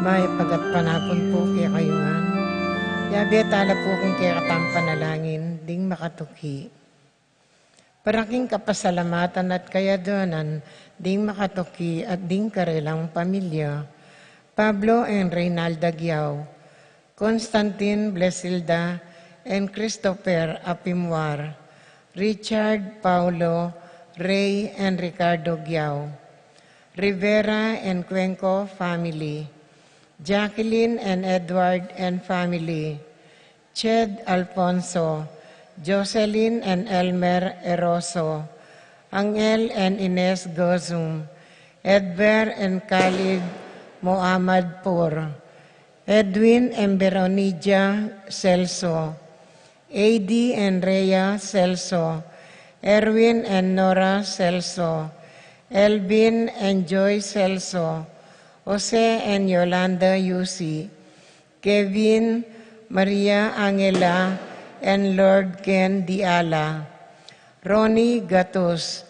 May pagat panapon po kay kayungan. Yabi tala po kung kay katampanalangin, ding makatuki. Paraking kapasalamatan at kayadonan, ding makatuki at ding karelang pamilya. Pablo and Reynalda Giao, Constantine Blesilda and Christopher Apimwar, Richard, Paulo, Ray and Ricardo Giao, Rivera and Cuenco family, Jacqueline and Edward and family, Ched Alfonso, Jocelyn and Elmer Eroso, Angel and Ines Gozum, Edber and Khalid Muhammad Pur, Edwin and Veronija Celso, AD and Rhea Celso, Erwin and Nora Celso, Elvin and Joy Celso, Jose and Yolanda Yusi, Kevin, Maria Angela, and Lord Ken Diala, Ronnie Gatos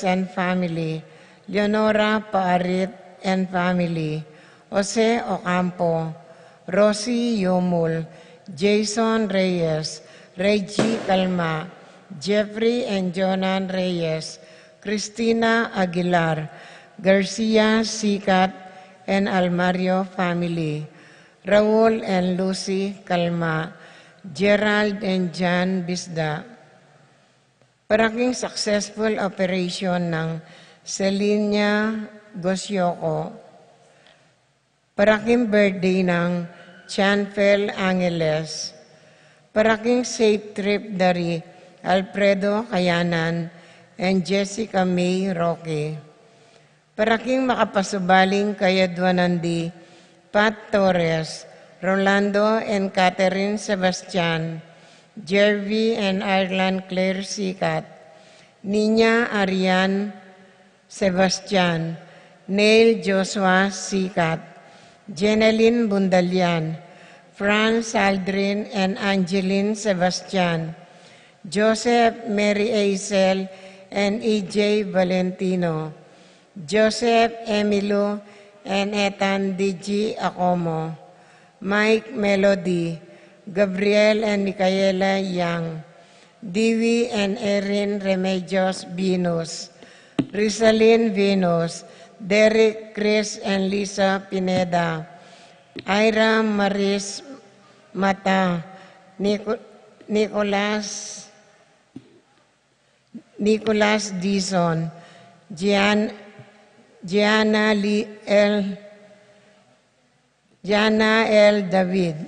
and family, Leonora Paarit and family, Jose Ocampo, Rosie Yomul, Jason Reyes, Reggie Calma, Jeffrey and Jonan Reyes, Cristina Aguilar, Garcia Sikat and Almario family, Raul and Lucy Calma, Gerald and John Bisda. Paraking successful operation ng Selenia Gosyoko. Paraking birthday ng Chanfel Angeles. Paraking safe trip dari Alfredo Kayanan and Jessica May Roque. Paraking makapasubaling kayadwanandi Pat Torres, Rolando and Catherine Sebastian, Jervy and Ireland Claire Sikat, Nina Arian Sebastian, Neil Joshua Sikat, Jeneline Bundalian, Franz Aldrin and Angeline Sebastian, Joseph Mary Aisel and EJ Valentino, Joseph Emilio and Ethan D.G. Acomo, Mike Melody, Gabriel and Micaela Yang, Divi and Erin Remedios Venus, Rizalyn Venus, Derek, Chris and Lisa Pineda, Ira Maris Mata, Nicolas Dizon, Gianna L. David,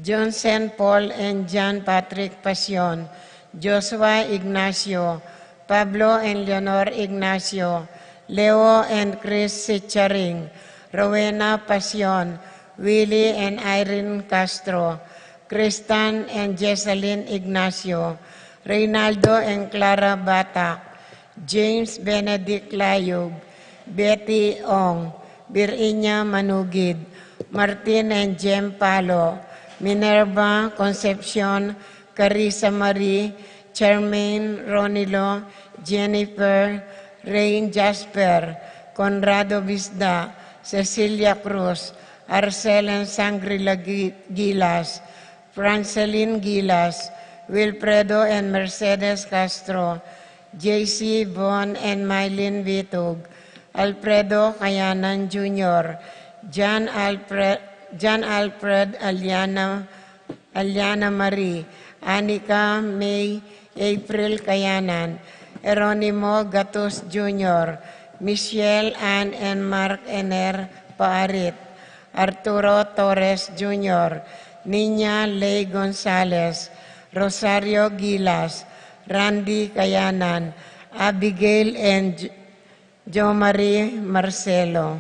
Johnson Paul and John Patrick Pasion, Joshua Ignacio, Pablo and Leonor Ignacio, Leo and Chris Sicharing, Rowena Pasion, Willie and Irene Castro, Kristan and Jessalyn Ignacio, Reynaldo and Clara Batak, James Benedict Layog, Betty Ong, Birinya Manugid, Martin and Jem Palo, Minerva Concepcion, Carissa Marie, Charmaine Ronilo, Jennifer, Rain Jasper, Conrado Bisda, Cecilia Cruz, Arcel and Sangrila Gilas, Franceline Gilas, Wilfredo and Mercedes Castro, JC Von and Mylene Vitug, Alfredo Kayanan Jr., John Alfred Aliana Marie, Anika May April Kayanan, Eronimo Gatos Jr., Michelle Ann and Mark Ener Paarit, Arturo Torres Jr., Nina Ley Gonzalez, Rosario Gilas, Randy Kayanan, Abigail and Jo Marie Marcelo.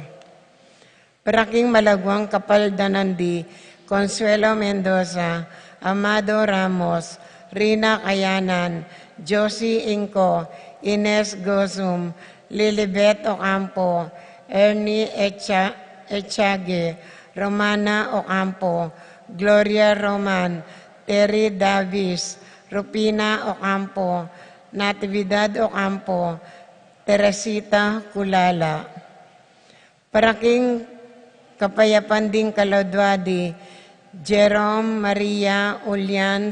Paraking malagwang kapaldanandi, Consuelo Mendoza, Amado Ramos, Rina Kayanan, Josie Inco, Ines Gozum, Lilibet Ocampo, Ernie Echage, Romana Ocampo, Gloria Roman, Terry Davis, Rupina Ocampo, Natividad Ocampo, Teresita Kulala. Paraking kapayapan din kalodwadi, Jerome Maria Ulian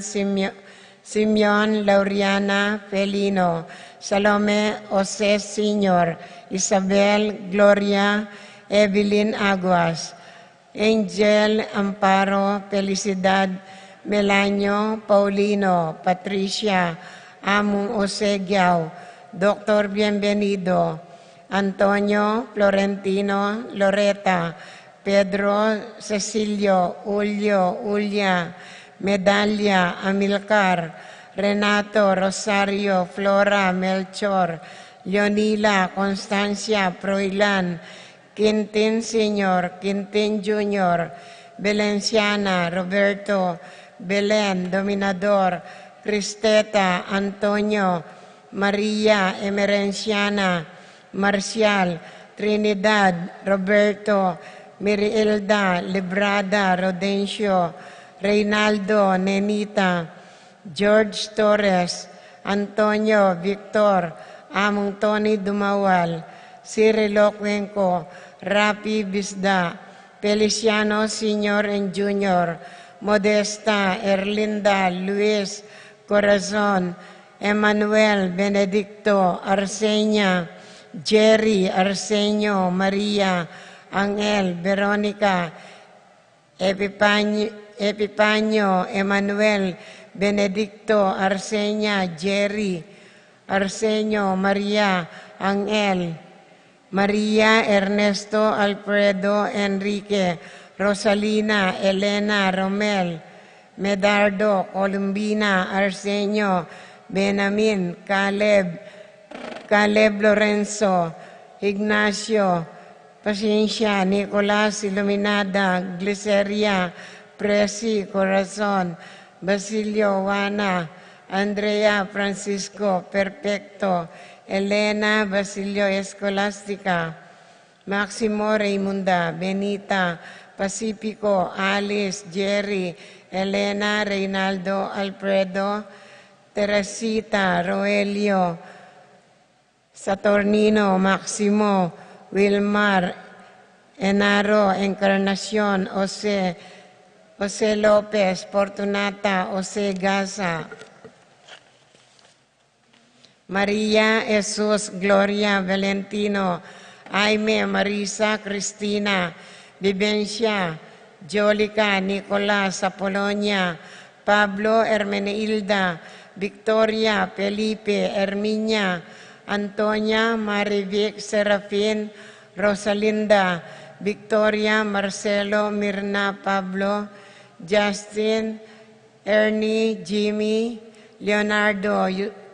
Simeon Lauriana Felino, Salome Jose Sr., Isabel Gloria Evelyn Aguas, Angel Amparo Felicidad Melanio Paulino, Patricia Among Osegiao, Dr. Bienvenido, Antonio Florentino Loreta, Pedro Cecilio Ulio Ulia, Medalla Amilcar, Renato Rosario Flora Melchor, Leonila Constancia Proilan, Quintin Sr., Quintin Jr., Belenciana Roberto, Belen Dominador, Cristeta Antonio, Maria Emerenciana, Marcial, Trinidad Roberto, Mirielda Librada Rodencio, Reynaldo Nenita, George Torres, Antonio Victor, Among Tony Dumawal, Cirilo Cuenco, Rapi Bisda, Feliciano Sr. and Jr., Modesta Erlinda Luis Corazon, Emmanuel Benedicto Arsenia, Jerry Arsenio Maria, Angel Veronica, Epipanio Emmanuel Benedicto Arsenia, Jerry Arsenio Maria, Angel Maria Ernesto Alfredo Enrique, Rosalina Elena Romel, Medardo Columbina Arsenio, Benamin Caleb Lorenzo, Ignacio Paciencia, Nicolas Iluminada, Gliceria Presi Corazon, Basilio Juana, Andrea Francisco Perfecto, Elena Basilio Escolastica, Maximo Raymunda, Benita Pacifico, Alice, Jerry, Elena, Reynaldo, Alfredo, Teresita, Roelio, Saturnino, Maximo, Wilmar, Enaro, Encarnacion, Jose Lopez, Fortunata, Jose Gaza, Maria Jesus, Gloria, Valentino, Jaime, Marisa, Cristina, Vivencia, Jolica, Nicolas, Apolonia, Pablo, Hermenilda, Victoria, Felipe, Herminia, Antonia, Marivic, Serafin, Rosalinda, Victoria, Marcelo, Mirna, Pablo, Justin, Ernie, Jimmy, Leonardo,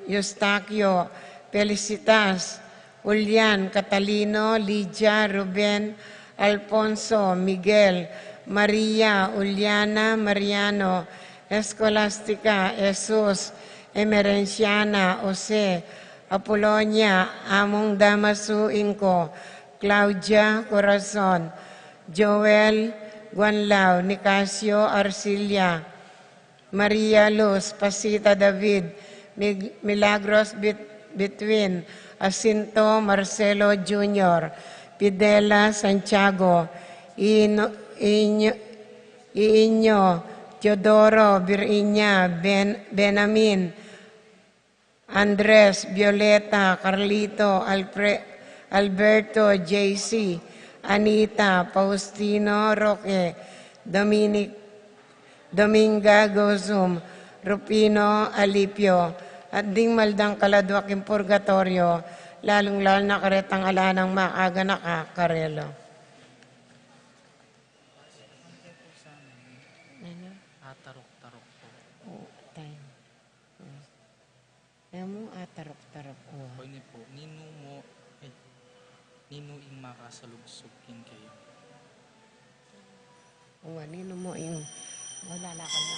Eustaquio, Felicitas, Julian, Catalino, Lydia, Ruben, Alfonso, Miguel, Maria, Uliana, Mariano, Escolastica, Jesus, Emerenciana, Jose, Apolonia, Among Damasu Inco, Claudia Corazon, Joel Guanlao, Nicasio Arcilia, Maria Luz, Pasita David, Milagros Between, Jacinto Marcelo Jr., Pidela Santiago, Iinyo, Teodoro Virginia, Benamin, Andres, Violeta, Carlito, Alberto, JC, Anita, Faustino, Roque, Dominga Gozum, Rupino, Alipio, at ding maldang kaladwaking purgatorio, lalong-lalo na karetang alanang maaga nakakarelo. Tarok-tarok po. Oo, time. Kaya mo, tarok-tarok. O ini po, nino ing makasalugsugin kayo. Oo, nino mo yung wala na kayo.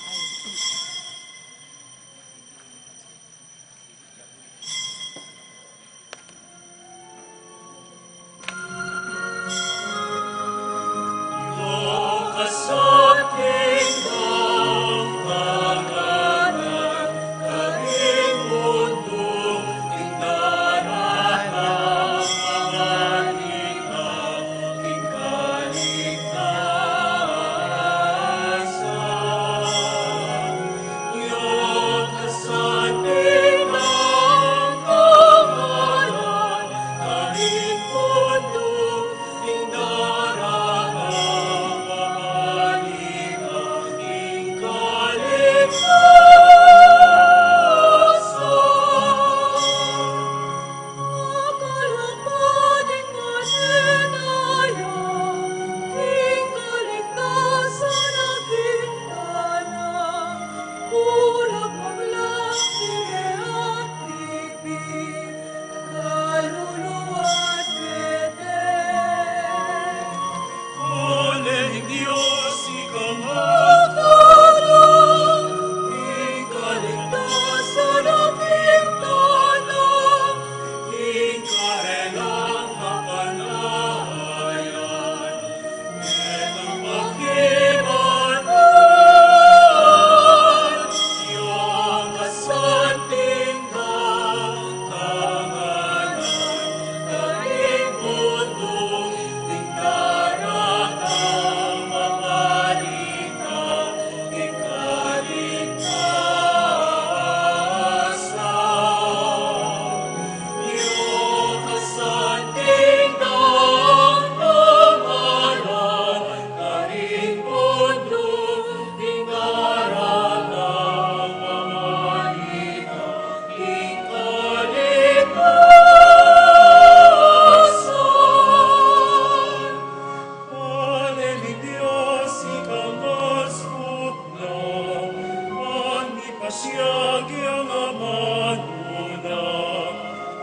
Siagyang amanuna,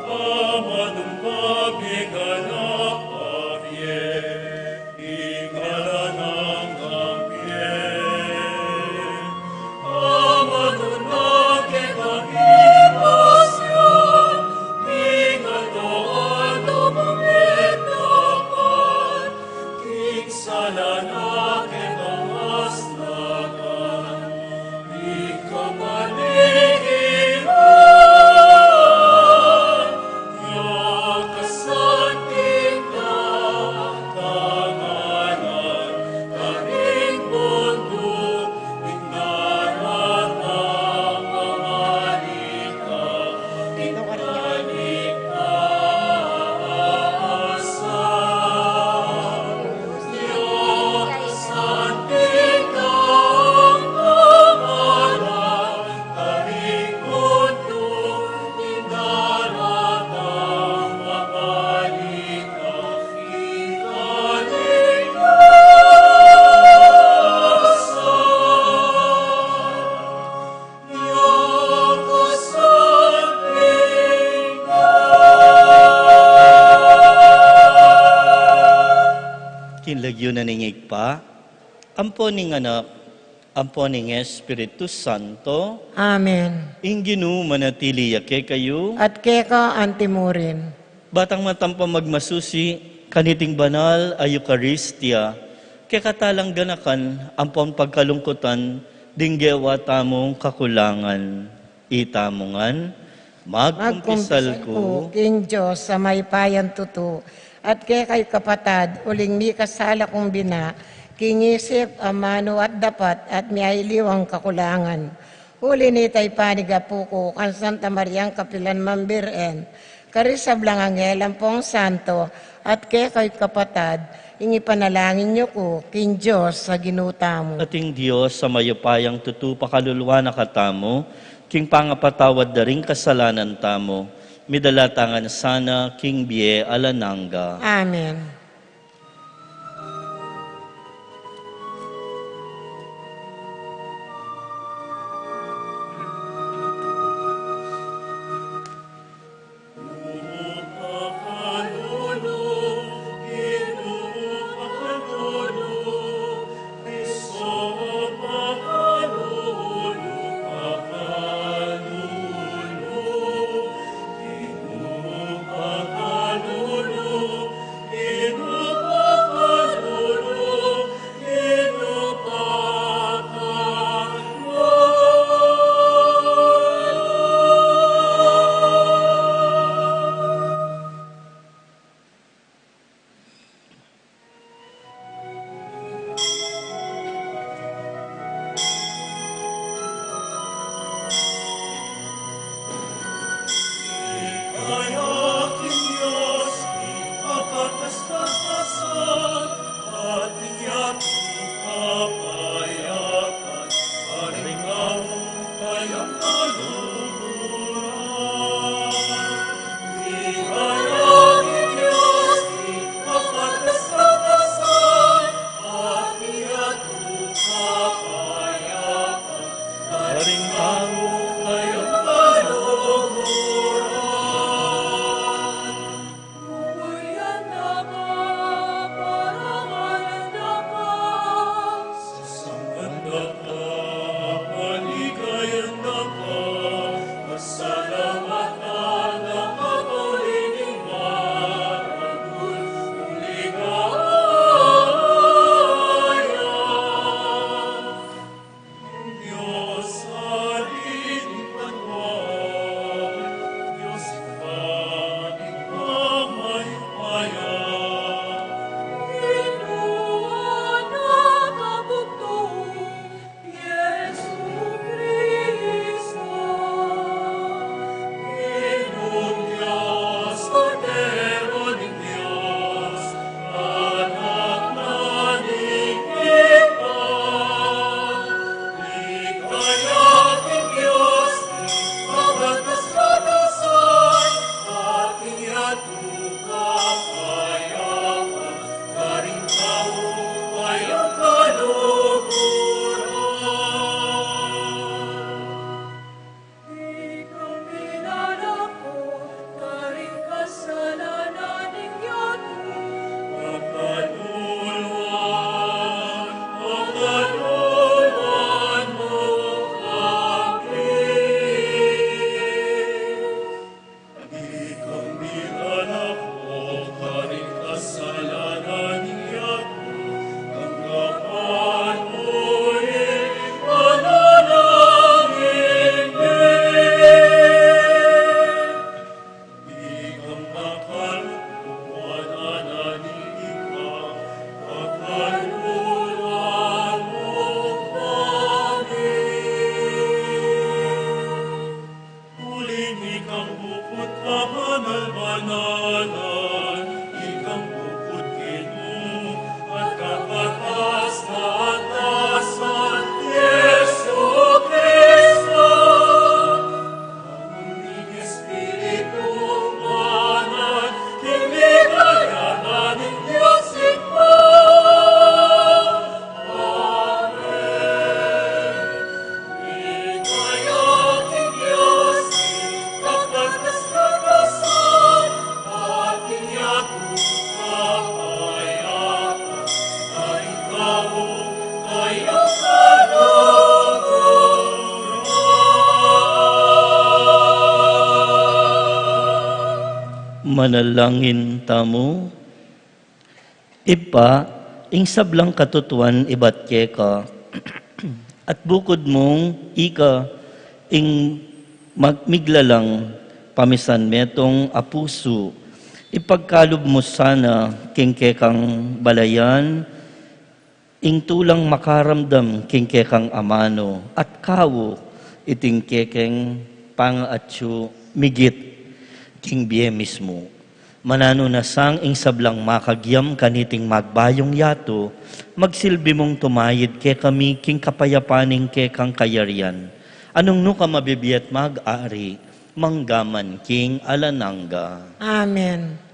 amanung pabiganak avye, ingalanang kampye. Amanuna kekahipasya, ingatoan tumumitapan, kingsalana kekawaslakan, ikapaligiran, yakasanting tanganan, karing bundok, ignaratang mamalika, ikalik aasan. Yakasanting tanganan, karing bundok, ignaratang mamalika, ikalik Kinlagyo na ningig pa, ampo ning anak, ampo ning Espiritu Santo, Amen. inginu manatili yake kayo, At keka antimurin. batang matampa magmasusi, kaniting banal ay Eucharistia, kekatalang ganakan, ampon pagkalungkutan, dinggewa tamong kakulangan, itamongan, magkumpisal ko, King Diyos sa may payan tuto, at kay kay kapatad, uling mi kasala kong bina, kingisip, amano at dapat, at miailiwang kakulangan. Huli ni tay panigapuko, kan Santa Mariang Kapilan Mambiren, karisablang angelang pong santo, at kay kay kapatad, ingi panalangin niyo ko, King Diyos sa ginuta mo. ating Diyos sa mayupayang tutu pakaluluwa na katamo, king pangapatawad da ring kasalanan tamo, midalatangan sana king bie alananga. Amen. in Manalangin tamo. Ipa, ing sablang katutuan ibat ka, at bukod mong ika, ing magmiglalang pamisan metong apuso, ipagkalob mo sana king kekang balayan, ing tulang makaramdam king kekang amano, at kawo iting kekeng pangaatyo migit king biye mismo. Manano na sang ing sablang makagyam kaniting magbayong yato, magsilbi mong tumayid ke kami king kapayapaning kekang kayarian. Anong no ka mabibiyat mag-ari, manggaman king alanangga. Amen.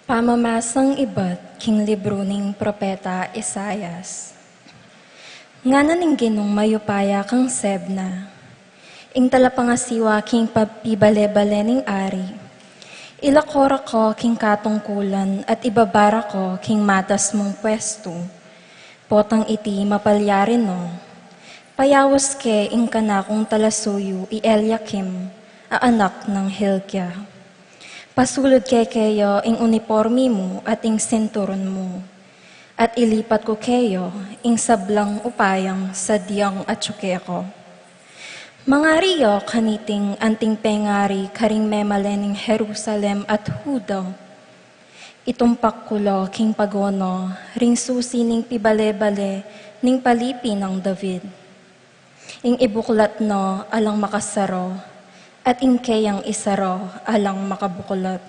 Pamamasang ibat king libro ning propeta Isayas. Nga naning ginong mayupaya kang sebna, ing talapangasiwa king papibale-bale ning ari, ilakora ko king katungkulan at ibabara ko king matas mong pwesto, potang iti mapalyarin no, payawas ke ing kanakong talasuyo i Eliakim, anak ng Hilkia. Pasulod keyo ing uniforme mo at ing sinturon mo, at ilipat ko keyo ing sablang upayang sa diyang at ko. Mangariyo kaniting anting pengari karing memalening Jerusalem at Huda. Itumpak kulo king pagono, ring susi ning pibale-bale ning palipi ng David. Ing ibuklat no alang makasaro, at ingkeyang isaro alang makabukulot.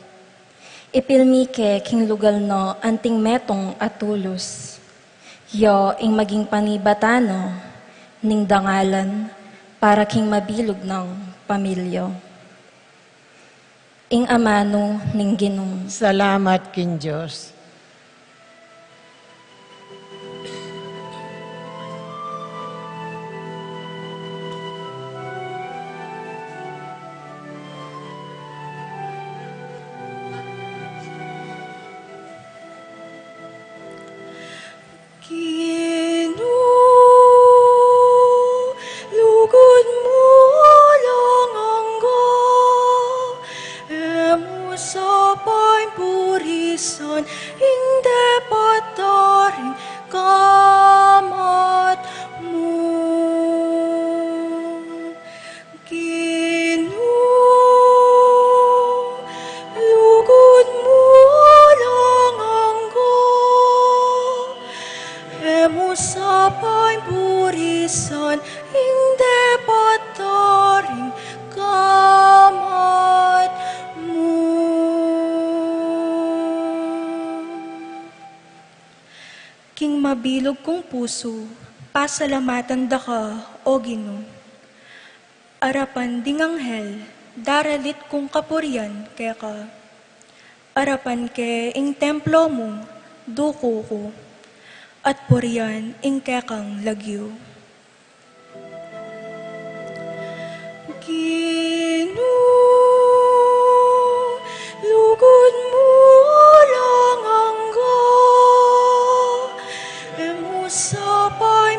Ipilmike king lugal no anting metong atulos. Yo ing maging panibatano ning dangalan para king mabilog ng pamilyo. Ing amano ning Ginoo. Salamat king Diyos. Lugod mo lang anggo, sa purisan, hindi pataring kamat mo. Lugod mo lang anggo, sa purisan, hindi pataring kamat mo. King mabilog kong puso, pasalamatan da ka, o Ginoo. Arapan ding anghel, daralit kong kapurian kaya ka. Arapan ke ing templo mo, duko ko, at purian ing kekang lagyo. Lugod mo lang anggo, sa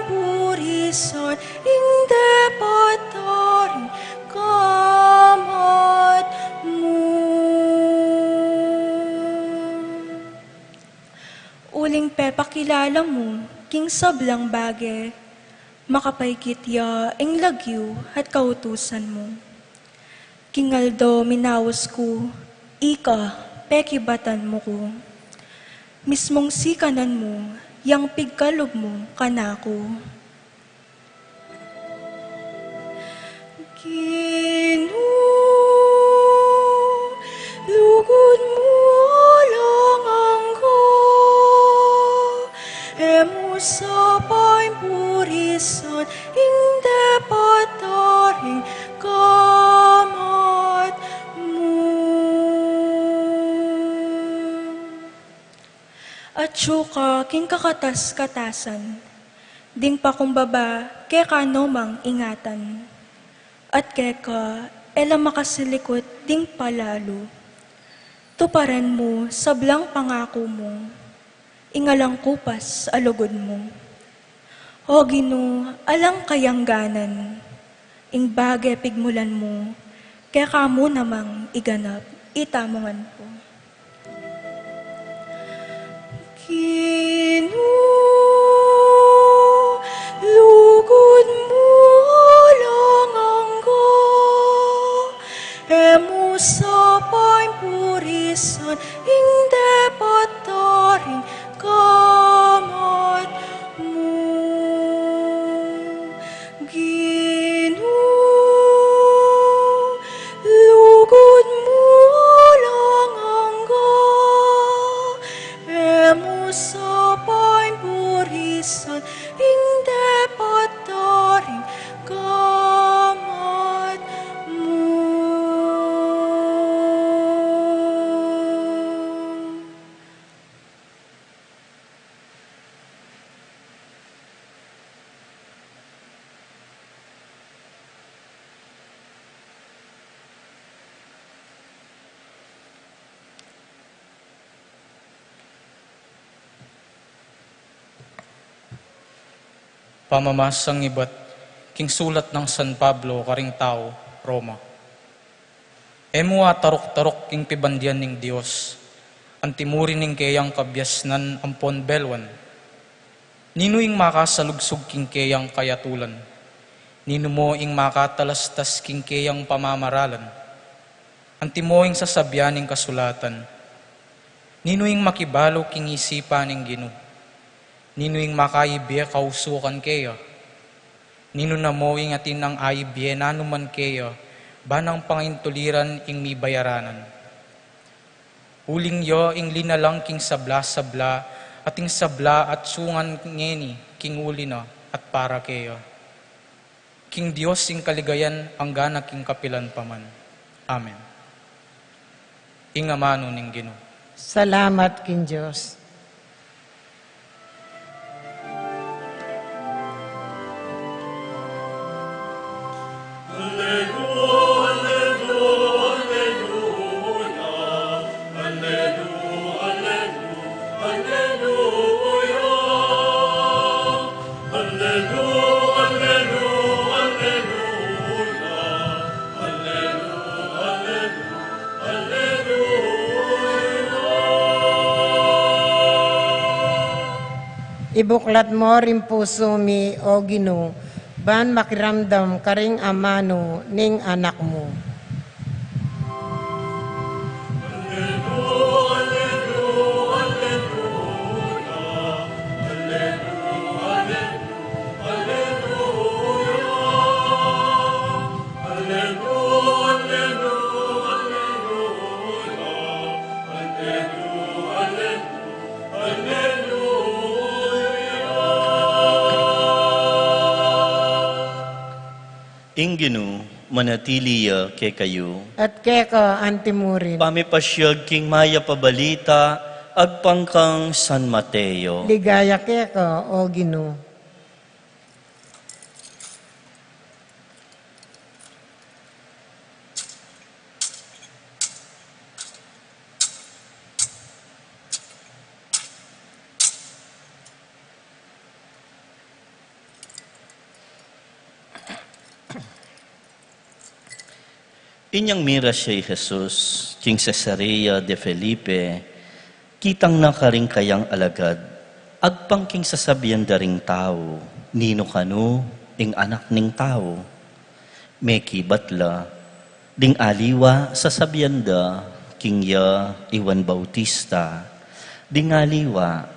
purisan, hindi pataring kamat mo. Uling pepakilala mo, king sablang bage, makapaykitya ing lagyo at kautusan mo. Kingaldo minawas ko, ika, pekibatan mo ko. Mismong sikanan mo, yang pigkalob mo, kanako. Lugod mo lang anggo, sa purisan, hindi pataring kamat mo. At syuka king kakatas-katasan, ding pakumbaba ke kanomang ingatan. at keka, ela makasilikot ding palalo. Tuparan mo, sablang pangako mo, ingalang kupas alugod mo. O Ginoo, alang kayangganan, ing bagay pigmulan mo, kaya kamo namang iganap, itamongan po. Ginoo, lugod mo lang anggo, emo sa purisan, ing dapat taring kamat mo. Ginoo, lugod mo lang anggo, emo sa purisan, ing dapat taring kamat mo. Pamamasang iba't king sulat ng San Pablo karing tao, Roma. Emo tarok-tarok king pibandian ning Dios, antimuri ning kayang kabyasnan ampon belwan. Nino ing makasalugsog king kayang kayatulan, nino mo ing makatalastas king kayang pamamaralan, antimo ing sasabyan ning kasulatan, nino ing makibalo king isipan ning Ginoo. Nino ing makaibye kausukan kayo. Nino na mo ing atin ang aibye nanuman kayo, banang pangintuliran ing mi bayaranan. Uling yo ing linalang king sabla-sabla, ating sabla at sungan ngeni king uli na at para kayo. King Dios ing kaligayan ang gana king kapilan paman. Amen. Ingamano ning Ginoo. Salamat, King Diyos. Ibuklat mo rin puso mi, O Ginoo, ban makiramdam karing amano ning anak mo. Ing Ginoo, manatiliya kay kayo. At keka antimurin, Pamipasyag king maya pabalita, agpangkang San Mateo. ligaya keka, O Ginoo. Inyang mira siya Jesus, king Cesarea de Felipe, kitang nakaring kayang alagad, agpang king sasabihan daring tao, nino kanu, ing anak ning tao. Meki batla, ding aliwa sasabihan da, king ya Iwan Bautista, ding aliwa,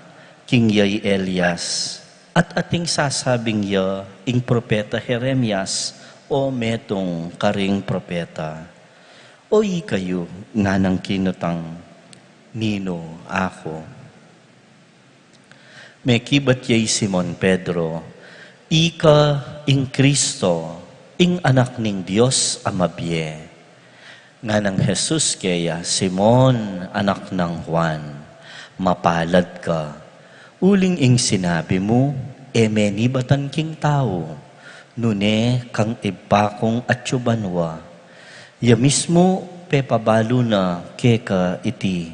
king yay Elias, at ating sasabing ya, ing propeta Jeremias, o metong karing propeta. O kayo nga ng kinutang, nino ako. May kibat yay Simon Pedro, ika ing Kristo, ing anak ning Diyos amabye. Nga ng Jesus kaya, Simon, anak ng Juan, mapalad ka. Uling ing sinabi mo, menibatan king tao, nune kang ibakong at yubanwa, ya mismo pepabalo na keka iti,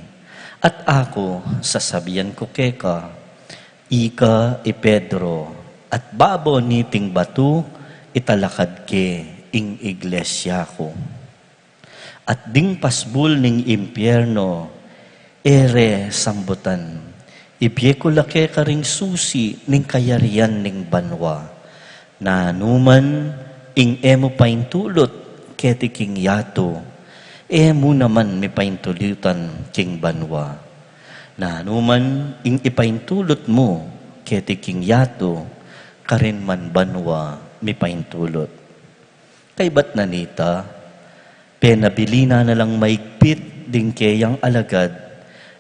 at ako sasabihan ko keka, ika Pedro, at babo niting batu, italakad ke ing iglesia ko. At ding pasbul ning impyerno, ere sambutan, ipyekula ke karing susi ning kayarian ning banwa, na numan ing emo paintulot keti king yato, emo naman mi paintulutan king banwa. Na numan ing ipaintulot mo keti king yato, karin man banwa mi paintulot. Kay ba't nanita, penabilina na lang maigpit ding kayang alagad,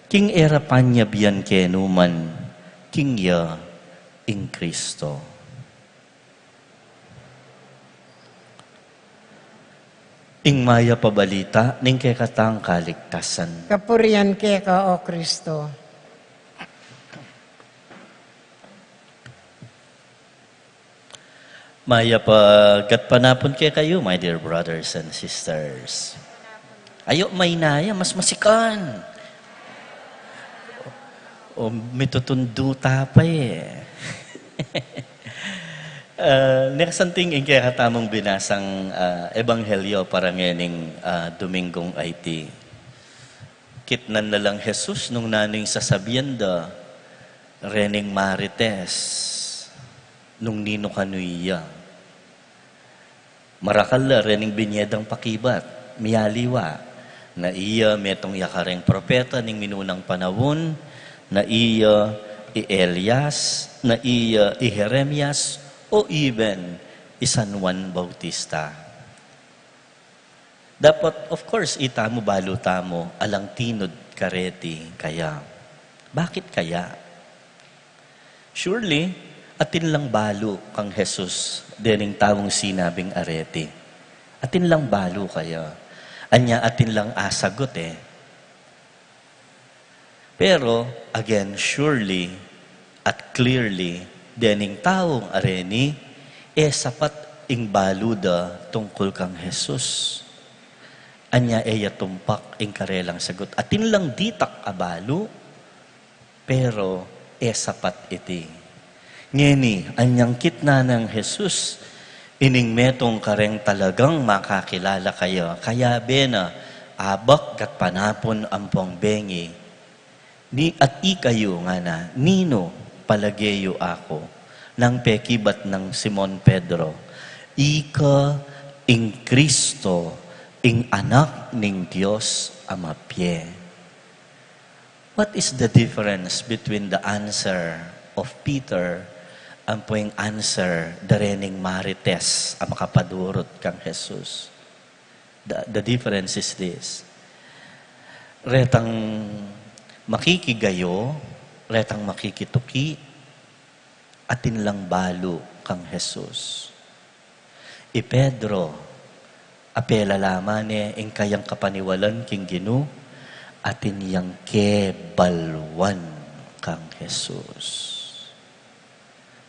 king era panya biyan kenuman, king ya ing Kristo. Ing maya pabalita, ning kay katang kaligtasan. Kapurian ka, O Kristo. Maya pagat panapon kay kayo, my dear brothers and sisters. Ayo, may naya, mas masikan. O may tutundo tapay eh. Nekasanting ing kaya katamong binasang ebanghelyo para ngayoning Domingong IT. Kitnan na lang Jesus nung naning sasabihan da, rening marites, nung nino kanuya. Marakala, rening binyedang pakibat, miyaliwa, na iya metong yakareng propeta ning minunang panahon, na iya i-Elias, na iya i-Jeremias, o even San Juan Bautista. Dapat, of course, itamo baluta mo, alang tinod kareti kaya. Bakit kaya? Surely, atin lang balo kang Jesus, dening tawong sinabing arete. Atin lang balo kaya. Anya atin lang asagot eh. Pero, again, surely at clearly, dening taong areni, sapat ing baluda tungkol kang Jesus. Anya eya tumpak ing karelang sagot. Atin lang ditak abalo, pero sapat iti. Ngeni, anyang kitna ng Jesus, ining metong kareng talagang makakilala kayo. Kaya bena, abak kat panapon ampong bengi, ni at ikayo nga na, nino palageyo ako, ng pekibat ng Simon Pedro, ika ing Kristo, ing anak ning Diyos amapye. What is the difference between the answer of Peter ang poing answer darening marites ang makapadurot kang Jesus? The difference is this. Retang makikigayo, retang makikituki, atin lang balo kang Jesus. Pedro, apela laman ing kayang kapaniwalan king Ginu, atin yang kebalwan kang Jesus.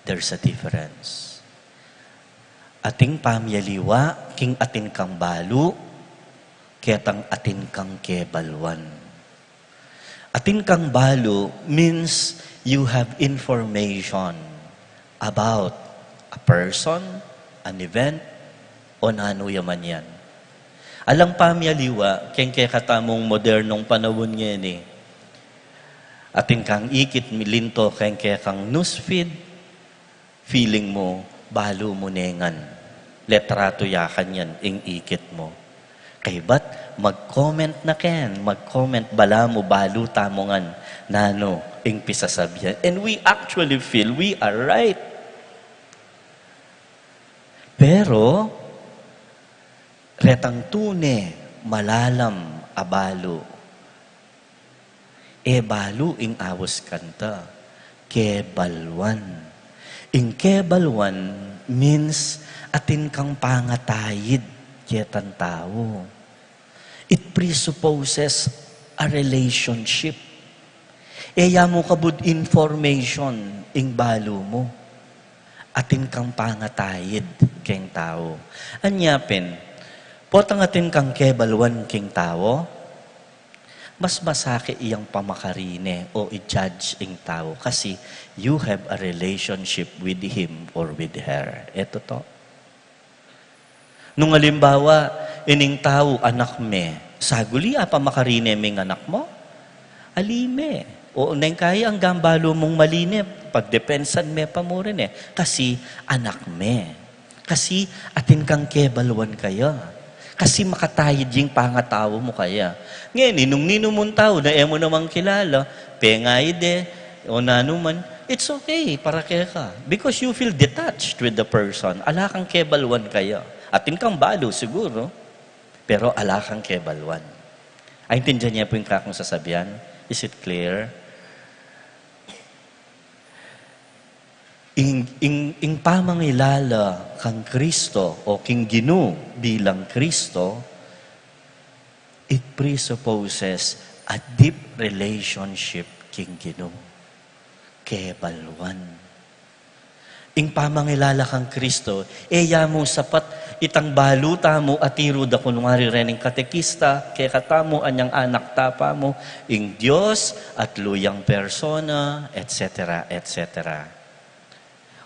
There's a difference. Ating pamyaliwa, king atin kang balo, ketang atin kang kebalwan. Atin kang balo means you have information about a person, an event, o nano yaman yan. Alang pamyaliwa, keng kaya katamong modernong panahon ngayon eh. Atin kang ikit milinto, keng kaya kang newsfeed, feeling mo, balo mo nengan. Letrato yakan yan, ing ikit mo. Kay ba't mag-comment na ken, mag-comment bala mo, balo tamongan, nano, ing pisasabyan. And we actually feel we are right. Pero, retang tune, malalam, abalo. Balo ing awos kanta, kebalwan. Ing kebalwan means atin kang pangatayid ketan tao. It presupposes a relationship. Eya mo kabud information ing balo mo. atin kang pangatayid keng tao. Anyapin, potang atin kang kebalwan keng tao, mas masake iyang pamakarine o i-judge ing tao kasi you have a relationship with him or with her. Ito to. Nung halimbawa, ining tao, anak me, saguli apa makarine ming anak mo? Alime. O nang kaya ang gambalo mong maline, pagdepensan me pa mo rin eh. Kasi anak me. Kasi atin kang kebalwan kaya. Kasi makatayid yung pangatawo mo kaya. Ngayon, nung ninumong tao na emo namang kilala, pengay de, o nanuman, it's okay, para kaya ka. Because you feel detached with the person. Ala kang kebalwan kaya. Atin kang balo siguro, pero ala kang kebalwan. Ay, intindihan niya po yung kakong sasabihan? Is it clear? Ing pamangilala kang Kristo o king Ginoo bilang Kristo, it presupposes a deep relationship king Ginoo. Kebalwan. Ing pamangilala kang Kristo, eya mo sapat itang baluta mo atiro da kunwari rening katekista, kaya katamo anyang anak tapa mo, ing Diyos at luyang persona, etc., etc.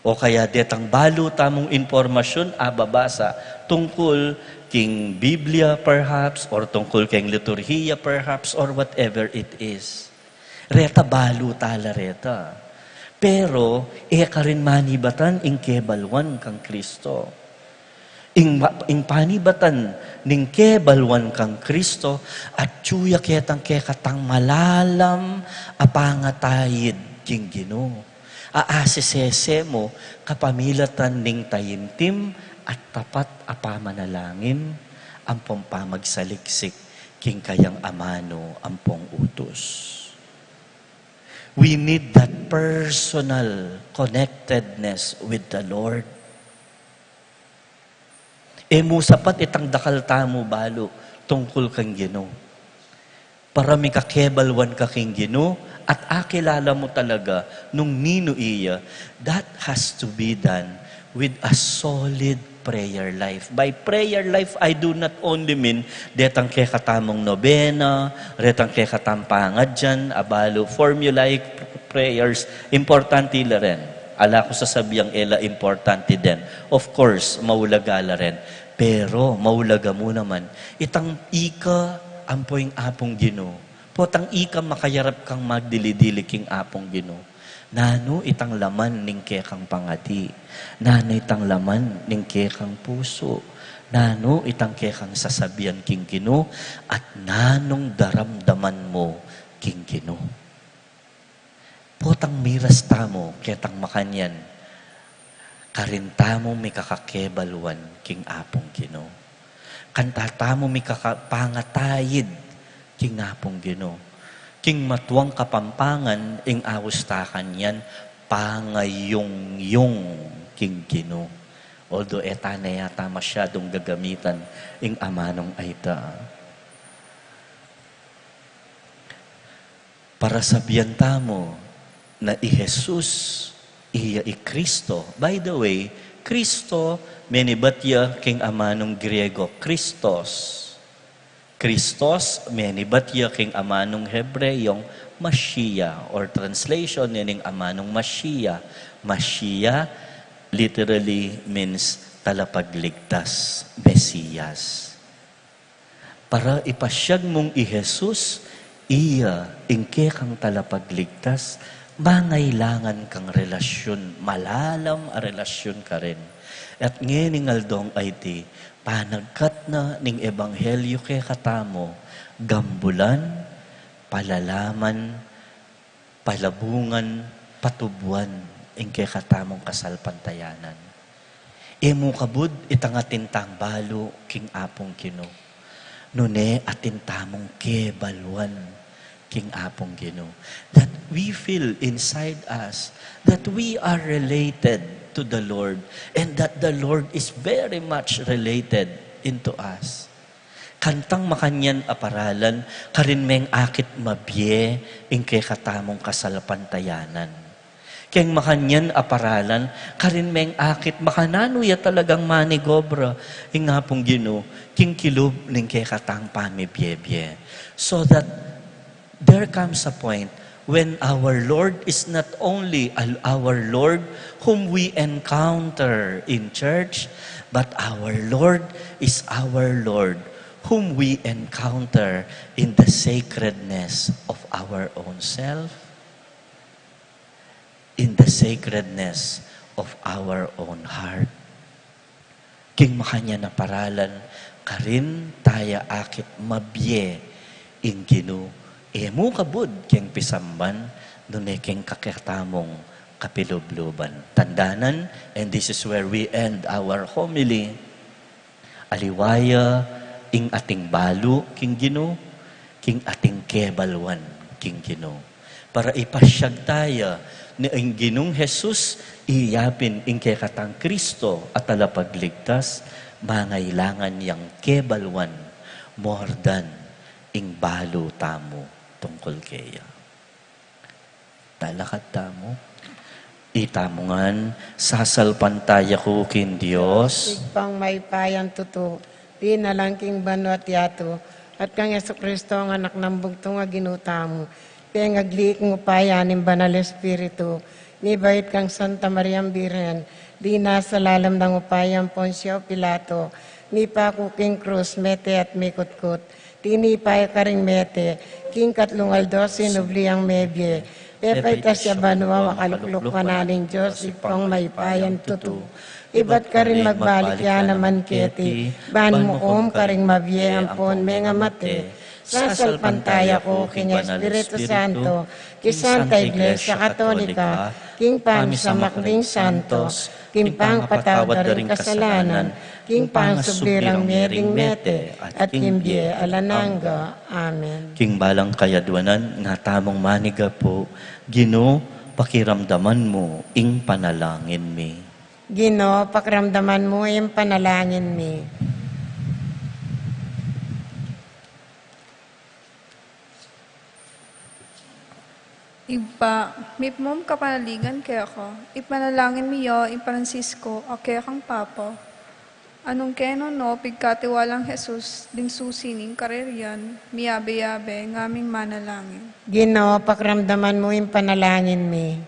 O kaya detang baluta mong informasyon ababasa tungkol king Biblia perhaps, or tungkol king liturhiya perhaps, or whatever it is. Reta baluta la reta. Pero, ka rin manibatan ing kebalwan kang Kristo. Ing panibatan ning kebalwan kang Kristo at tsuya ketang kekatang malalam apangatayid king Ginoo. Aasisese mo kapamilatan ning tayimtim at tapat apamanalangin ampong pamagsaliksik king kayang amano ampong utos. We need that personal connectedness with the Lord. Mo sapat itang dakal tamo balo tungkol kang Ginoo. Para may kakebalwan ka king Ginoo at akilala mo talaga nung nino iya, that has to be done with a solid prayer life. By prayer life, I do not only mean detang kay katamong nobena, retang kay katampangad dyan, abalo, formulaic prayers, importante la rin. Ala ko sasabiang ela, importante din. Of course, maulagala rin. Pero, maulaga mo naman, itang ika, ampoing apong Ginoo. Potang ika makayarap kang magdilidili king apong Ginoo. Nano itang laman ning kekang pangati. Nano itang laman ning kekang puso. Nano itang kekang sasabihan king Ginoo. At nanong daramdaman mo king Ginoo. Potang miras tamo ketang makanyan. Karintamo mi kakakebaluan king apong Ginoo. Kantatamo mi kakapangatayid king apong Ginoo. King matuang kapampangan, ing awustakan yan, pangayong-yung king Ginoo. Although eta na yata masyadong gagamitan, ing amanong aita. Para sabihan tamo na i-Jesus, iya i-Kristo. By the way, Kristo, menibatya king amanong Griego, Christos. Christos, menibatya king amanong Hebreyong Mashiach, or translation nining amanong Mashiach. Mashiach literally means talapagligtas, Mesiyas. Para ipasyag mong i-Jesus, iya, ingke kang talapagligtas, mangailangan kang relasyon, malalam a relasyon ka rin. At ngayon aldong ay ti, panagkat na ning ebanghelyo kay katamo, gambulan, palalaman, palabungan, patubuan, ing kay katamong kasalpantayanan. Emo kabud itang atintang balo king apong Ginoo. Nune atintamong kebalwan king apong Ginoo. That we feel inside us that we are related to the Lord and that the Lord is very much related into us. Kantang makanyan aparalan, karin meng akit mabye, ing kay katamong kasalpantayanan. Keng makanyan aparalan, karin meng akit, makanano ya talagang manigobra. Nga pong Ginoo, king kilub ning kay katang pamibiyebye. So that there comes a point when our Lord is not only our Lord whom we encounter in church, but our Lord is our Lord whom we encounter in the sacredness of our own self, in the sacredness of our own heart. King makanya na paralan, karin taya akit mabye in Ginoo. Emo kabud king pisamban, dunay king kakirtamong kapilubluban. Tandanan, and this is where we end our homily. Aliwaya, ing ating balu, king Ginoo, king ating kebalwan, king Ginoo. Para ipasyag tayo ni ang Ginoong Jesus, iyapin ing kay katang Kristo at alapagligtas, mangailangan yang kebalwan, more than ing balu tamo tungkol kaya. Talakad tamo, itamongan, sasalpantaya ko kin Diyos, Igpang may payan tuto, di na lang king bano at yato, at kang Yesu Kristo ang anak ng bugtong nga ginutamo. Kaya ngaglik ng upayanin banal Espiritu, ni bait kang Santa Maria Birhen, di nasa lalam ng upayang Poncio Pilato, ni pa kuking krus, mete at mikutkut, tinipay ka ring mete, king katlungal dosi nubliang mebye, pepay tasya banwa makalukluk manaling Diyos, ipang may payan tutu. Iba't ka rin magbalik yan naman keti, ban mo ka ring mabye ang pon menga mate, sasalpantaya ko king Espiritu Santo, ki Santa Iglesia Katolika, king pang samakling santos, king pang patawad ring kasalanan, king pang subirang mering mete, at king bie alananga. Amen. king balang kayadwanan, nga tamong maniga po, Ginoo, pakiramdaman mo, ing panalangin mi. Ginoo, pakiramdaman mo yung panalangin mi. Iba, mipmom kapanaligan kaya ko. Ipanalangin miyo, in Francisco, o kaya kang Papa. Anong keno no, pigkatiwalang Jesus, ding susining kareryan, miyabe-yabe, ngaming manalangin. Ginoo, pakiramdaman mo yung panalangin mi.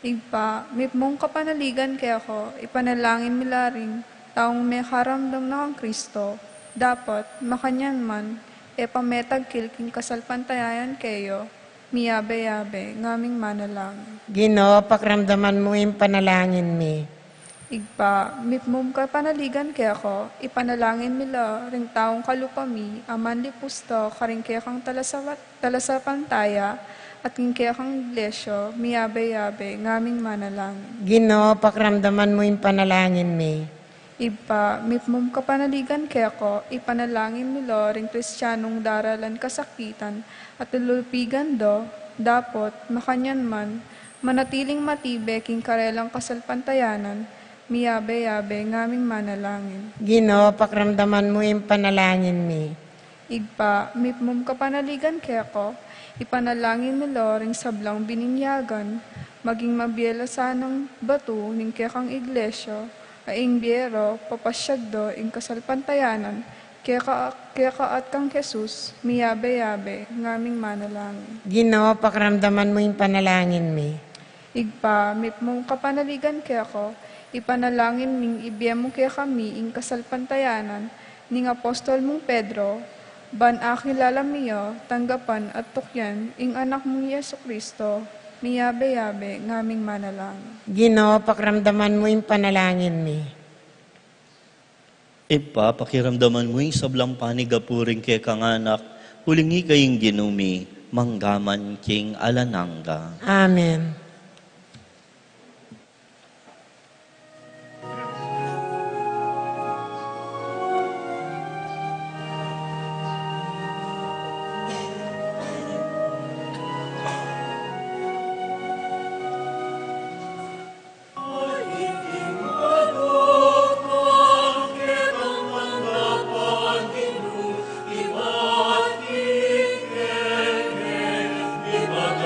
Igpa, mipmong kapanaligan kaya ko, ipanalangin milaring, taong may karamdam na kang Kristo, dapat, makanyan man, pametag kilking kasalpantayan kayo, miyabe-yabe, ngaming manalangin. Ginoo, pakiramdaman mo yung panalangin mi. Igpa, mipmum ka panaligan kaya ko, ipanalangin mila, ring taong kalupami, aman lipusto, karing kaya kang talasapantaya, at king kaya kang iglesia, miyabe-yabe, ngaming manalangin. Ginoo, pakiramdaman mo yung panalangin mi. Igpa, mipmum ka panaligan kaya ko, ipanalangin mila, ring kristyanong daralan kasakitan, at lulupigan do, dapat, makanyan man, manatiling matibe, king karelang kasalpantayanan, miyabe-yabe, ngaming manalangin. Ginoo, pakiramdaman mo yung panalangin mi. Igpa, mipmum ka panaligan kaya ko, ipanalangin nilo ring sablang bininyagan, maging mabielasan ng batu ning kaya kang iglesia, aing biyero, papasyagdo, ing kasalpantayanan, kaya kaat kang Jesus, miyabe-yabe, ngaming manalangin. Ginoo, pakiramdaman mo yung panalangin mi. Igpa, mipmum ka panaligan kaya ko, ipanalangin ning ibiyemo kaya kami, ing kasalpantayanan, ning apostol mong Pedro, ban akilala miyo, tanggapan at tukyan, ing anak mong Yesu Kristo, miyabe-yabe, ngaming manalangin. Ginoo, pakiramdaman mo yung panalangin mi. Ipa, pakiramdaman mo yung sablang panigapuring kay kanganak, hulingi kayong ginumi, manggaman king alananga. Amen. Iba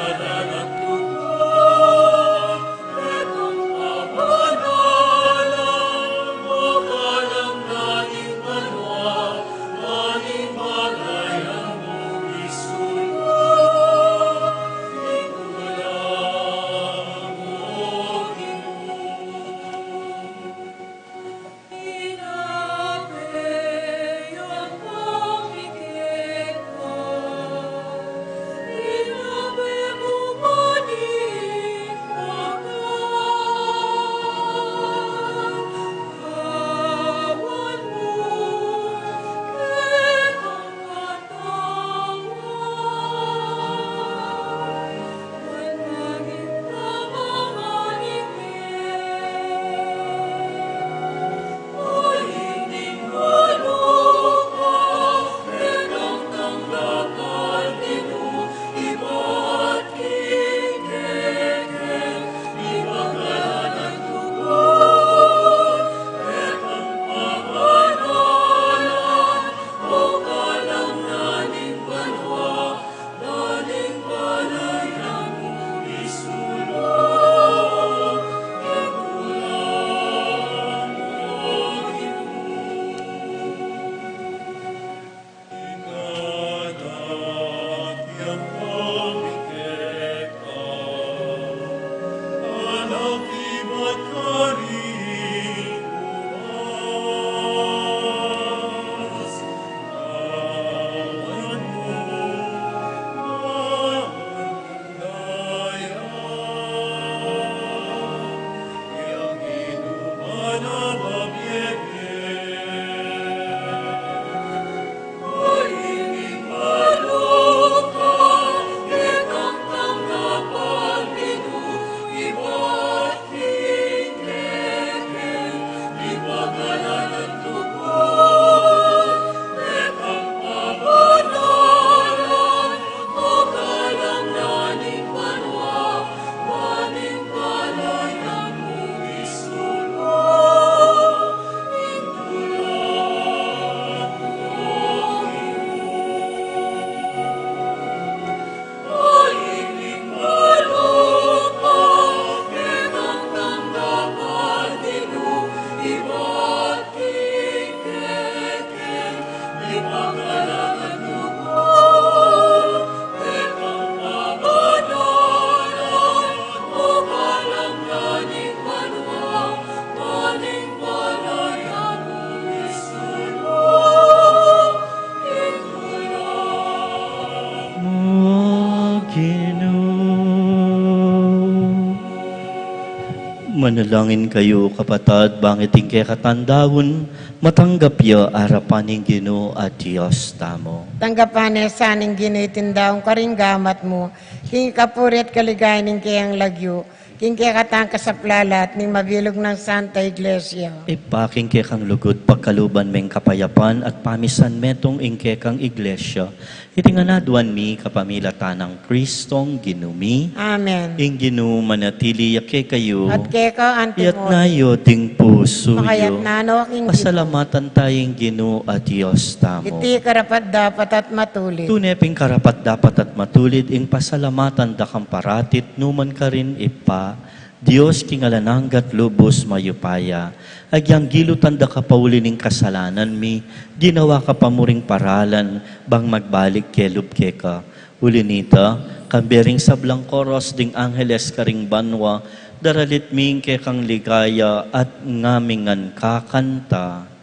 Manalangin kayo, kapatad, bangiting kay katandawon, matanggap ya arapaning Ginoo at Diyos tamo. Tanggapan sa ning ginitindaong karinggamat mo, king kapuri at kaligayan ning kayang lagyo, king kaya katang kasaplalat ning mabilog ng Santa Iglesia. Ipaking kay kang lugod pagkaluban meng kapayapan at pamisan metong ingke kang iglesia. Itinganaduan mi kapamilatan ng Kristong ginumi. Amen. Ing Ginoo manatili yake kayo. At kaya ka, Yat Antimo, nayo ting puso makayat yo. nano aking Pasalamatan tayong Ginoo at Diyos tamo. iti karapat dapat at matulit. Tuneping karapat dapat at matulid ing pasalamatan da kang paratit numan ka rin ipa. Diyos kingalananggat lubos mayupaya. Agyang gilutan da ka paulining kasalanan mi. Ginawa ka pamuring paralan bang magbalik kelub keka. Ulinita, kambering sablang koros ding angeles karing banwa. Daralit ming kekang ligaya at ngamingan kakanta.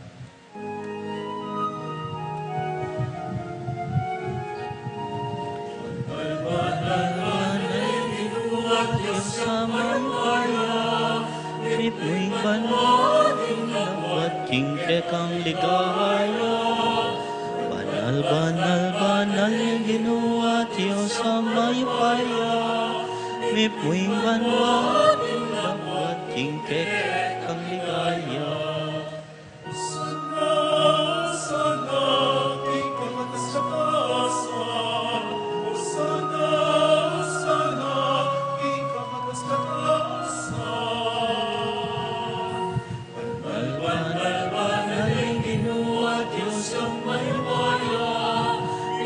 Ipuing banwating lawat king kekang ligaya. Banal, banal, banal yung Ginoo at Diyos sa mayupaya. Ipuing banwating lawat king kekang ligaya.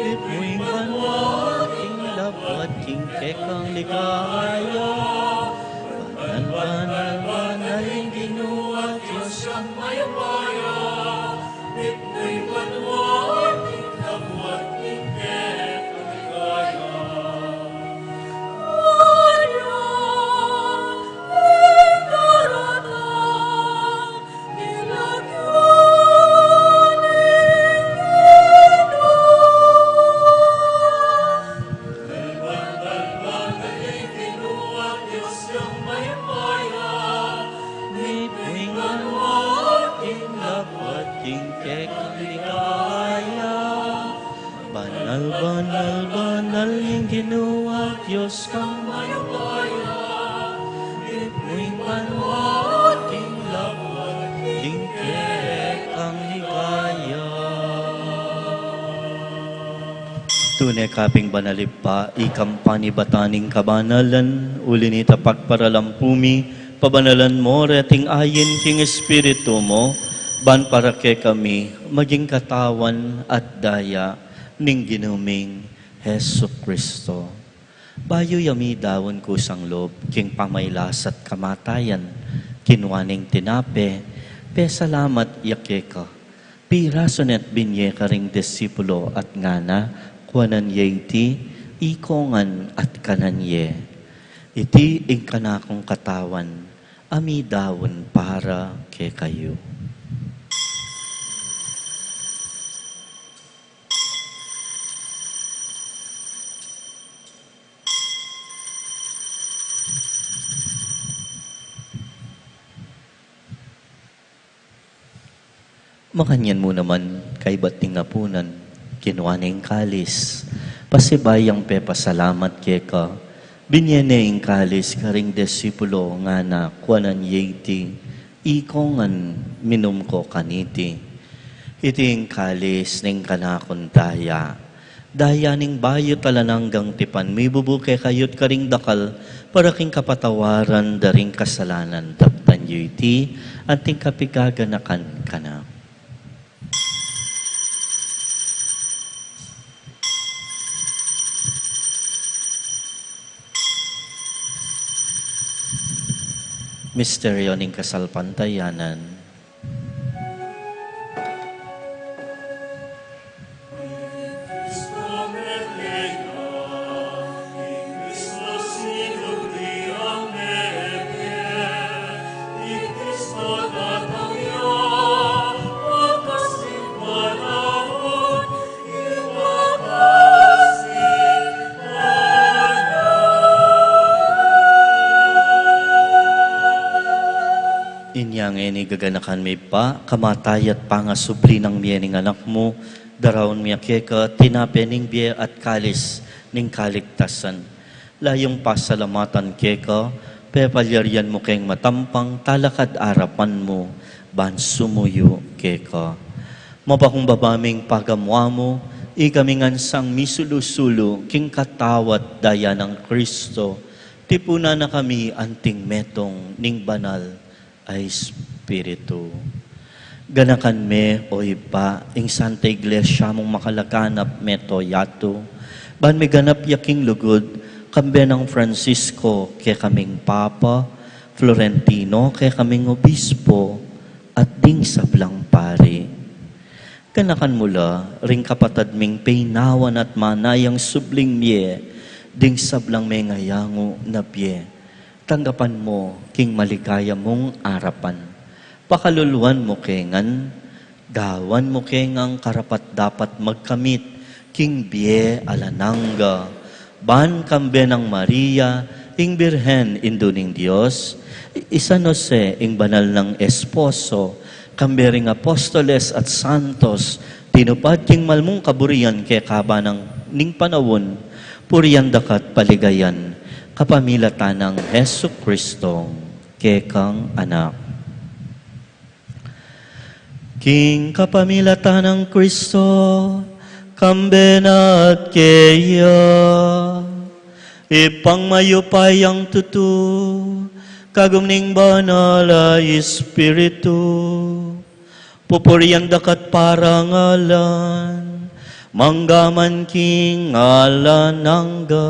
Ipuing banwating lawat king kekang ligaya. Banal, banal, banal yung Ginoo at Diyos ang mayupaya. Ipuing banwating lawat king kekang ligaya. Ipuing banwating lawat king kekang ligaya. Banal, banal, banal yung Ginoo at Diyos kang mayupaya. Ipuing banwating lawat king kekang ligaya. Tunay kaping banalippa, ikampani bataning kabanalan, ulinita pagparalampumi, pabanalan mo, reting ayin king espiritu mo, ban para ke kami, maging katawan at daya, ning ginuming Heso Kristo. Bayo yami dawon kusang lob, king pamaylas at kamatayan, kinwaning tinape, pe salamat yake ka. Pirasonet binye ka ring disipulo at ngana, kuanan iti, ikongan at kananye. Iti ing kanakong katawan, ami dawon para ke kayo. Makanyan mo naman kay bating apunan, kinuaning kalis, pasibayang pepa salamat keka, binyeneing kalis karing disipulo nga na kuanan yeti, ikongan minum ko kaniti. Iting kalis ning kanakon daya, daya ning bayo talananggang tipan, may bubuke kayot karing dakal, para king kapatawaran daring kasalanan, daptan yeti, at ting kapigaganakan ka na. Misteryo ning kasalpantayanan. Inyang ini gaganakan may pa, kamatay at pangasubli ng miyening anak mo, darawon miya keka, tinapening biye at kalis ning kaligtasan. Layong pasalamatan keka, pepalyaryan mo keng matampang talakad arapan mo, ban sumuyo keka. Mapakong babaming pagamwa mo, ikamingan sang misulusulo, king katawat daya ng Kristo, tipuna na kami anting metong ning banal ay Espiritu. Ganakan me o iba, ing Santa Iglesia mong makalaganap meto yato, ban may ganap yaking lugod, kambe ng Francisco, kaya kaming Papa, Florentino, kaya kaming Obispo, at ding sablang pari. Ganakan mula, ring kapatad ming peinawan at manayang subling miye, ding sablang may ngayango na biye. Tanggapan mo, king maligaya mong arapan. Pakaluluan mo kengan, gawan mo kengang karapat dapat magkamit, king biye alananga. Ban kambe ng Maria, ing Birhen induning Diyos, San Jose, ing banal ng esposo, kambe ring apostoles at santos, tinupad king malmong kaburian kay kaba ng ning panawon, puriyan dakat paligayan, kapamilatan ng Hesu Kristong kekang anak. King kapamilatan ng Kristo, kambe na at keya, ipangmayupay ang tutu, kagumning banal ay Espiritu, pupuriyan dakat parangalan, manggaman king alanangga.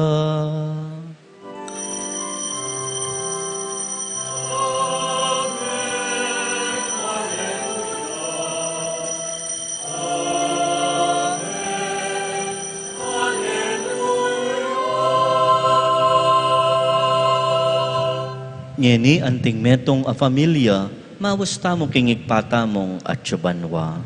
Ngeni anting metong a familia, mawasta mo kingig pata mong at subanwa.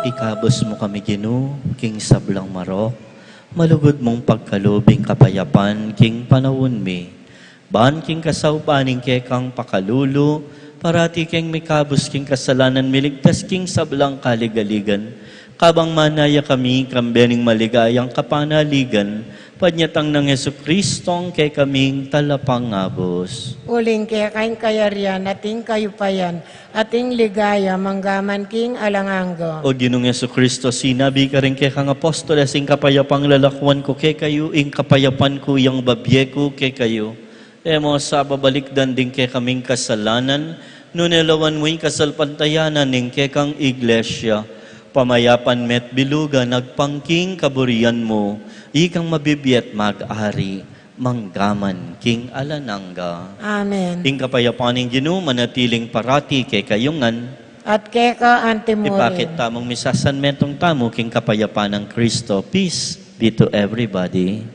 Ikabos mo kami Gino, king sablang marok, malugod mong pagkalubing kapayapan, king panawon mi. Ban king kasaupaning kekang pakalulu, parati king mikabos king kasalanan, miligtas king sablang kaligaligan, kabang manaya kami, kambening maligayang kapanaligan, panyatang ng Yesu Kristong kay kaming talapangabos. Uling kaya kain kayarian, ating kayupayan, ating ligaya, manggaman king alanganggo. O Ginong Yesu Kristo, sinabi ka rin kay kang apostoles, ing kapayapang lalakwan ko kay kayo, ing kapayapan ko yung babye ko kay kayo. Emo sa babalikdan din kay kaming kasalanan, nunelawan mo'y kasalpantayanan ning kay kang iglesia. Pamayapan met biluga nagpangking kaburian mo, ikang mabibiyat mag-ari, manggaman king alanangga. Amen. Ing kapayapaning Ginoo manatiling parati kay kayungan, At keka antimurin. ipakit tamong misasan metong tamo king kapayapan ng Kristo. Peace be to everybody.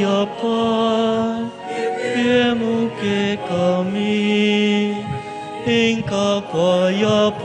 Kapayapan, bigyan kay kami. Ing kapayapan,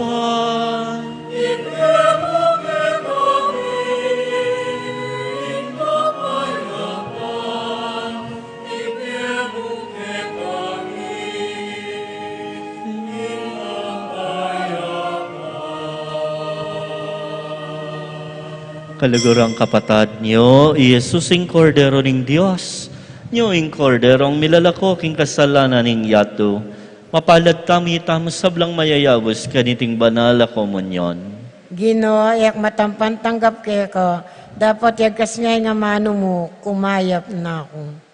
kalugurang kapatad niyo, Jesus ing kordero ning Dios, niyo ing korderong milalako king kasalanan ning yato, mapalad kami tamo sablang mayayawos kaniting banal a komunyon. Ginoo, yak matampan tanggap keko. Dapat yagkas ngay nga mano mo, kumayap na ako.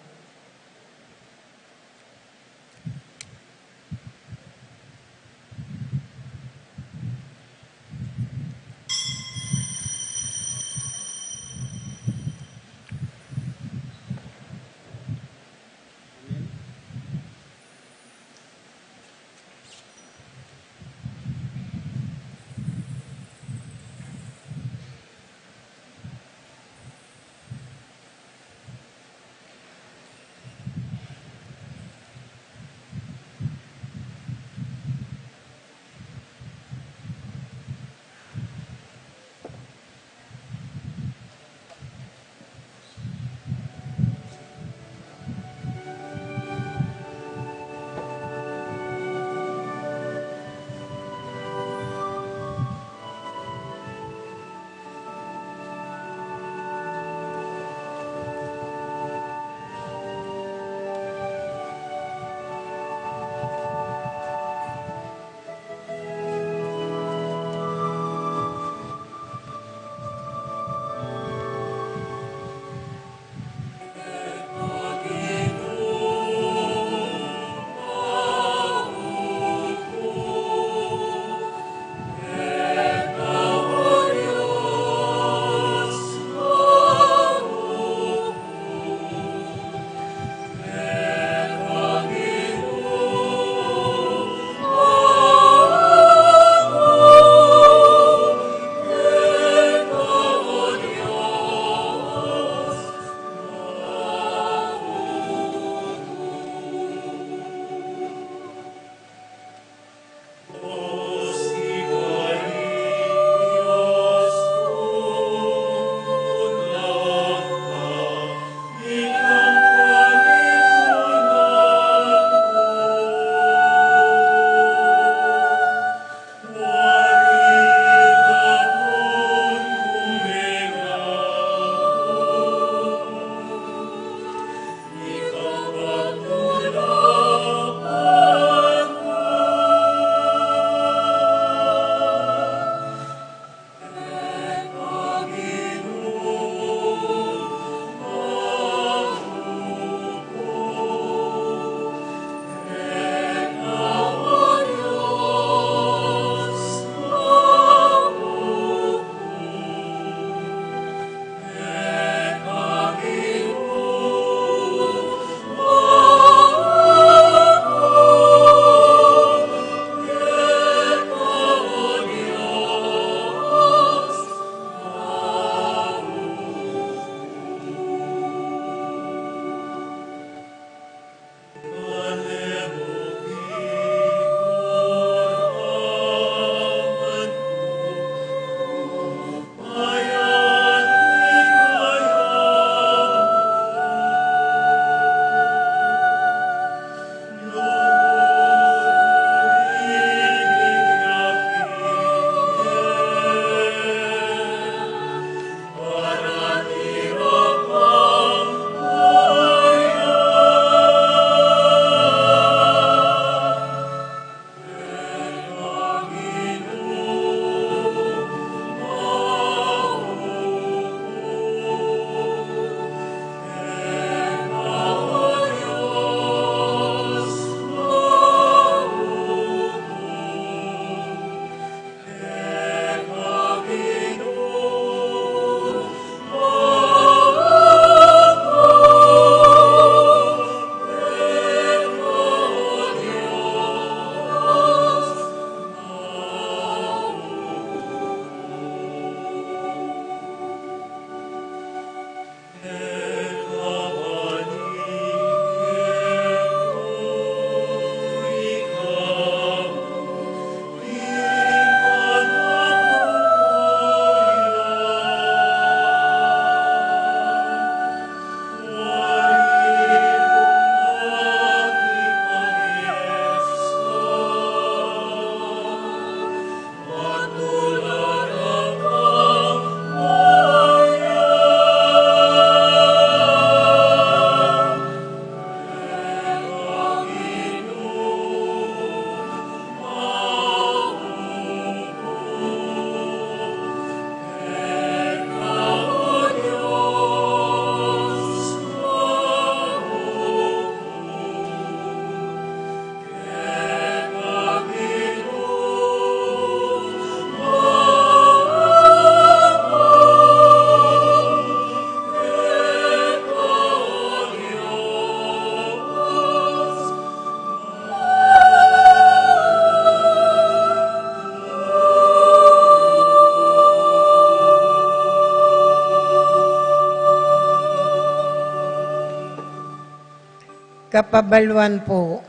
kapabaluan po.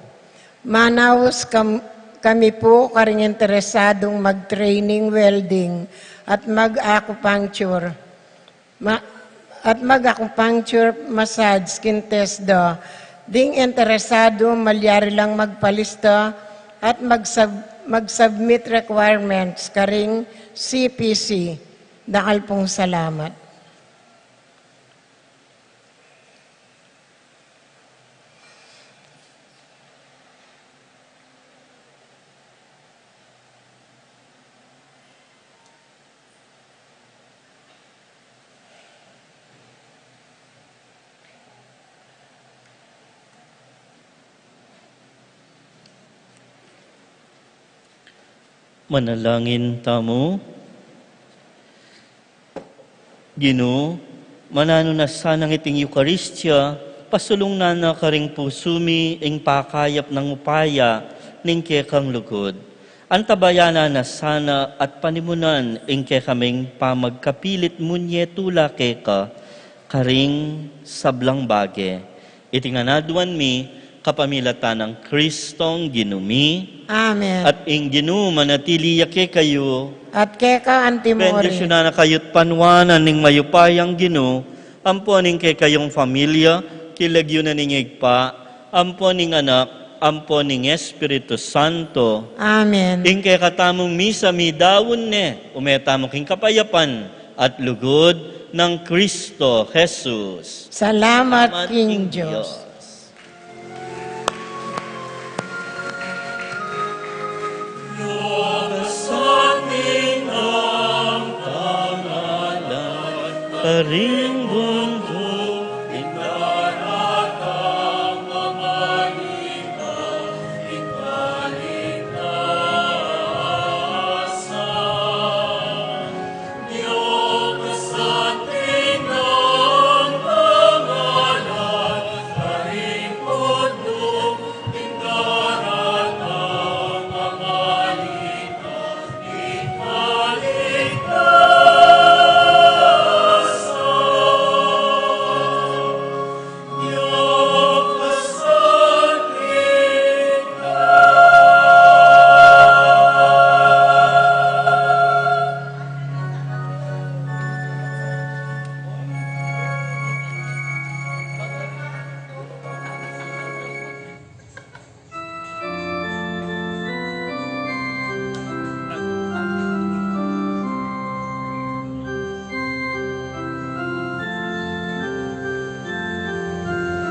Manaos kami po karing interesadong mag-training welding at mag-acupuncture. At mag-acupuncture massage skin test do. Ding interesado malyari lang magpalista at mag-submit requirements karing CPC. Dakal pong salamat. Manalangin tamo. Ginoo, manano na sanang iting Eukaristya, pasulong na na karing pusumi ing pakayap ng upaya ning kekang lugod. Antabayana na sana at panimunan ing kekaming pamagkapilit munye tula keka, karing sablang bage. Itinganaduan mi, kapamilatan ng Kristong ginumi, Amen. at ing Ginoo manatiliya ke kayo, At keka antimori. bendisyonan na kayo't panwanan ning mayupayang Ginoo, amponing ke kayong familia, kilagyo na ning igpa, amponing anak, amponing Espiritu Santo. Amen. Ing ke katamong misa mi dawon ne, umetamo king kapayapan, at lugod ng Kristo Jesus. Salamat, King Diyos. Karing